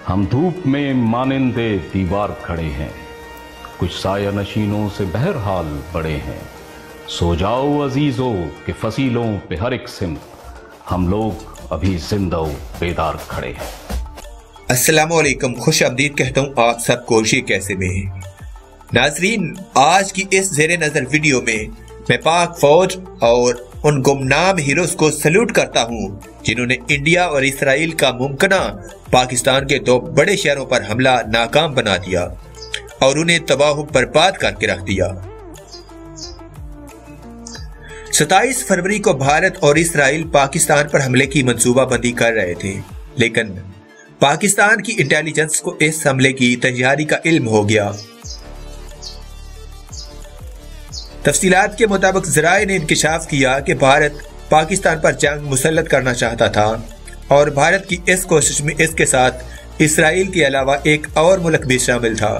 हम धूप में मानिंदे दीवार खड़े हैं, कुछ साया नशीनों से बहरहाल बड़े हैं। सो जाओ अजीजों के फसीलों पे हर एक सिमत, हम लोग अभी जिंदा बेदार खड़े हैं। अस्सलाम वालेकुम, खुश आमदीद कहता हूँ आप सबको। ये कैसे में नाजरीन, आज की इस ज़ेरे नज़र वीडियो में मैं पाक फौज और उन गुमनाम हीरोज को सल्यूट करता हूँ जिन्होंने इंडिया और इसराइल का मुमकिना पाकिस्तान के दो बड़े शहरों पर हमला नाकाम बना दिया और उन्हें तबाह बर्बाद करके रख दिया। 27 फरवरी को भारत और इसराइल पाकिस्तान पर हमले की मंसूबाबंदी कर रहे थे, लेकिन पाकिस्तान की इंटेलिजेंस को इस हमले की तैयारी का इल्म हो गया। तफसीलात के मुताबिक ज़राए ने इंकशाफ किया कि भारत पाकिस्तान पर जंग मुसल्लत करना चाहता था और भारत की इस कोशिश में इसके साथ इसराइल के अलावा एक और मुल्क भी शामिल था।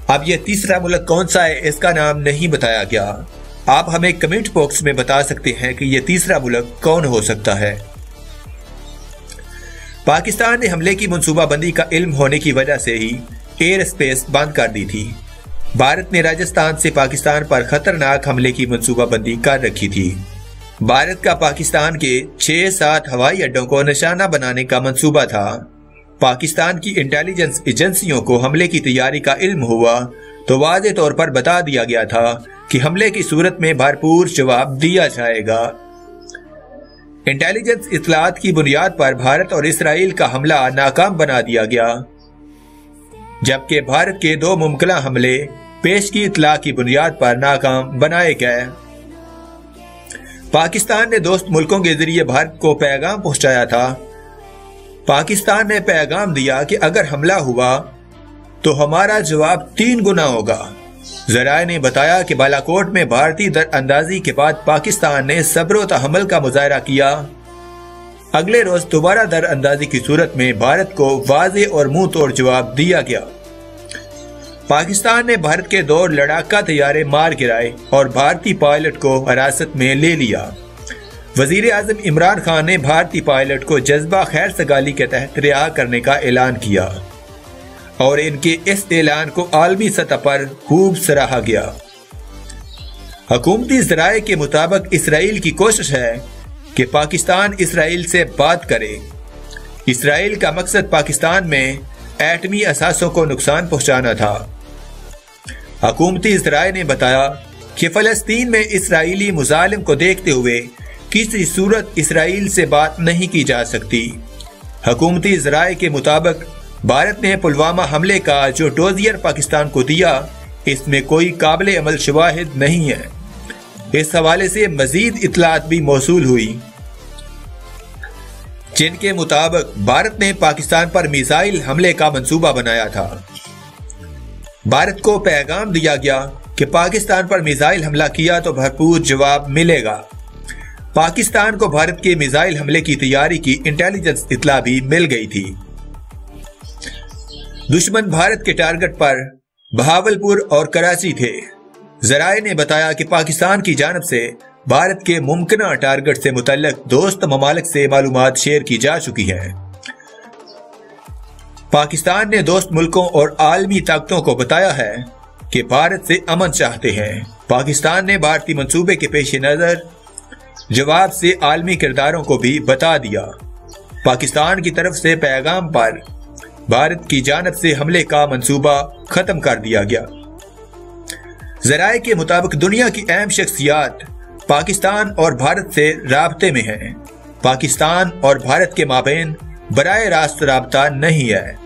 अब यह तीसरा मुल्क कौन सा है, इसका नाम नहीं बताया गया। आप हमें कमेंट बॉक्स में बता सकते हैं कि यह तीसरा मुल्क कौन हो सकता है। पाकिस्तान ने हमले की मंसूबाबंदी का इल्म होने की वजह से ही एयर स्पेस बंद कर दी थी। भारत ने राजस्थान से पाकिस्तान पर खतरनाक हमले की मंसूबाबंदी कर रखी थी। भारत का पाकिस्तान के 6-7 हवाई अड्डों को निशाना बनाने का मंसूबा था। पाकिस्तान की इंटेलिजेंस एजेंसियों को हमले की तैयारी का इल्म हुआ तो वाज़े तौर पर बता दिया गया था कि हमले की सूरत में भरपूर जवाब दिया जाएगा। इंटेलिजेंस इत्तलात की बुनियाद पर भारत और इसराइल का हमला नाकाम बना दिया गया, जबकि भारत के दो मुमकिना हमले पेश की इत्तला की बुनियाद पर नाकाम बनाए गए। पाकिस्तान ने दोस्त मुल्कों के जरिए भारत को पैगाम पहुंचाया था। पाकिस्तान ने पैगाम दिया कि अगर हमला हुआ तो हमारा जवाब 3 गुना होगा। ज़राए ने बताया कि बालाकोट में भारतीय दरअंदाजी के बाद पाकिस्तान ने सब्र तहम्मुल का मुजाहरा किया। अगले रोज दोबारा दरअंदाजी की सूरत में भारत को वाज़े और मुंह तोड़ जवाब दिया गया। पाकिस्तान ने भारत के 2 लड़ाका तैयारे मार गिराए और भारतीय पायलट को हिरासत में ले लिया। वजीर आजम इमरान खान ने भारतीय पायलट को जज्बा खैर सगाली के तहत रिहा करने का ऐलान किया और इनके इस ऐलान को आलमी सतह पर खूब सराहा गया। हुकूमती ज़राए के मुताबिक इसराइल की कोशिश है कि पाकिस्तान इसराइल से बात करे। इसराइल का मकसद पाकिस्तान में एटमी असासों को नुकसान पहुंचाना था। हुकूमती ज़राए ने बताया कि फ़लस्तीन में इसराइली मुजालिम को देखते हुए किसी सूरत इसराइल से बात नहीं की जा सकती। हुकूमती ज़राए के मुताबिक भारत ने पुलवामा हमले का जो डोजियर पाकिस्तान को दिया, इसमें कोई काबिल अमल शवाहिद नहीं है। इस हवाले से मजीद इत्तलात भी मौसूल हुई, जिनके मुताबिक भारत ने पाकिस्तान पर मिसाइल हमले का मंसूबा बनाया था। भारत को पैगाम दिया गया कि पाकिस्तान पर मिसाइल हमला किया तो भरपूर जवाब मिलेगा। पाकिस्तान को भारत के मिसाइल हमले की तैयारी की इंटेलिजेंस इत्तला भी मिल गई थी। दुश्मन भारत के टारगेट पर बहावलपुर और कराची थे। ज़राए ने बताया कि पाकिस्तान की जानिब से भारत के मुमकिना टारगेट से मुतल्लिक दोस्त ममालिक से मालूमात शेयर की जा चुकी है। पाकिस्तान ने दोस्त मुल्कों और आलमी ताकतों को बताया है कि भारत से अमन चाहते हैं। पाकिस्तान ने भारतीय मंसूबे के पेश नज़र जवाब से आलमी किरदारों को भी बता दिया। पाकिस्तान की तरफ से पैगाम पर भारत की जानिब से हमले का मंसूबा खत्म कर दिया गया। ज़राए के मुताबिक दुनिया की अहम शख्सियात पाकिस्तान और भारत से राब्ते में हैं। पाकिस्तान और भारत के माबैन बराए रास्त राब्ता नहीं है।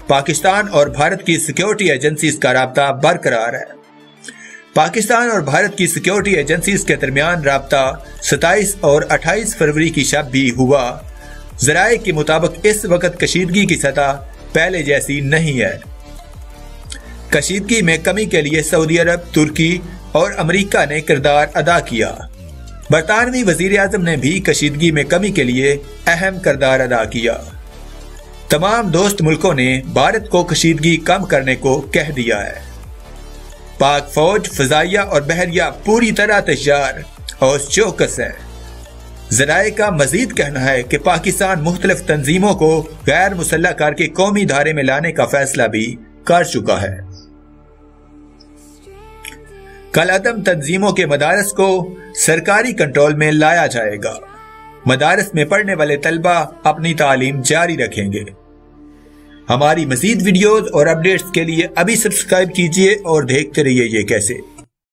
पाकिस्तान और भारत की सिक्योरिटी एजेंसीज का राब्ता बरकरार है। पाकिस्तान और भारत की सिक्योरिटी एजेंसीज के दरमियान राब्ता 27 और 28 फरवरी की शब भी हुआ। ज़राए के मुताबिक इस वक्त कशीदगी की सतह पहले जैसी नहीं है। कशीदगी में कमी के लिए सऊदी अरब, तुर्की और अमेरिका ने किरदार अदा किया। बरतानवी वजीर आजम ने भी कशीदगी में कमी के लिए अहम किरदार अदा किया। तमाम दोस्त मुल्कों ने भारत को कशीदगी कम करने को कह दिया है। पाक फौज, फजाइया और बहरिया पूरी तरह तैयार और चौकस है। ذرائع کا مزید کہنا ہے کہ پاکستان مختلف تنظیموں کو غیر مسلح کار کے قومی دھارے میں لانے کا فیصلہ بھی کر چکا ہے۔ کالعدم تنظیموں کے مدارس کو سرکاری کنٹرول میں لایا جائے گا۔ مدارس میں پڑھنے والے طلبہ اپنی تعلیم جاری رکھیں گے۔ ہماری مزید ویڈیوز اور اپڈیٹس کے لیے ابھی سبسکرائب کیجئے اور دیکھتے رہیے یہ کیسے۔